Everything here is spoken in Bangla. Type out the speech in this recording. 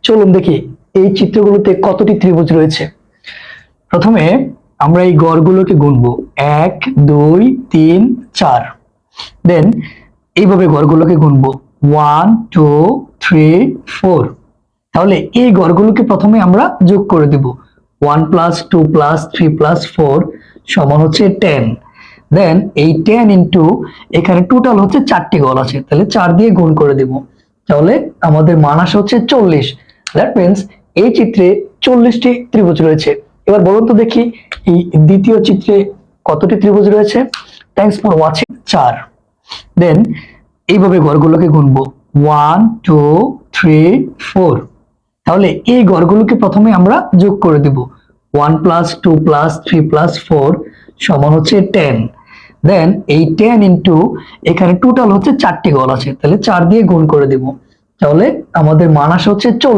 চলুন দেখি এই চিত্রগুলোতে কতটি ত্রিভুজ রয়েছে। প্রথমে আমরা এই গড়গুলোকে গুনবো, 1 2 3 4। দেন এইভাবে গড়গুলোকে গুনবো, 1 2 3 4। তাহলে এই গড়গুলোকে প্রথমে আমরা যোগ করে দিব, 1 + 2 + 3 + 4 সমান হচ্ছে 10। দেন এই 10 ইন্টু এখানে টোটাল হচ্ছে 4টি গড় আছে, তাহলে 4 দিয়ে গুণ করে দিব। তাহলে আমাদের মান আসে হচ্ছে 40। দ্যাট মিন্স এই চিত্রে 40টি ত্রিভুজ রয়েছে। এবার বলুন তো দেখি এই দ্বিতীয় চিত্রে কতটি ত্রিভুজ রয়েছে। Thanks for watching. 4। দেন এইভাবে গড়গুলোকে গুনবো, 1 2 3 4। তাহলে এই গড়গুলোকে প্রথমে আমরা যোগ করে দিব, 1 + 2 + 3 + 4 সমান হচ্ছে 10। দেন এই 10 ইন্টু এখানে টোটাল হচ্ছে 4টি গড় আছে, তাহলে 4 দিয়ে গুণ করে দিব। তাহলে আমাদের মান আসে হচ্ছে 40।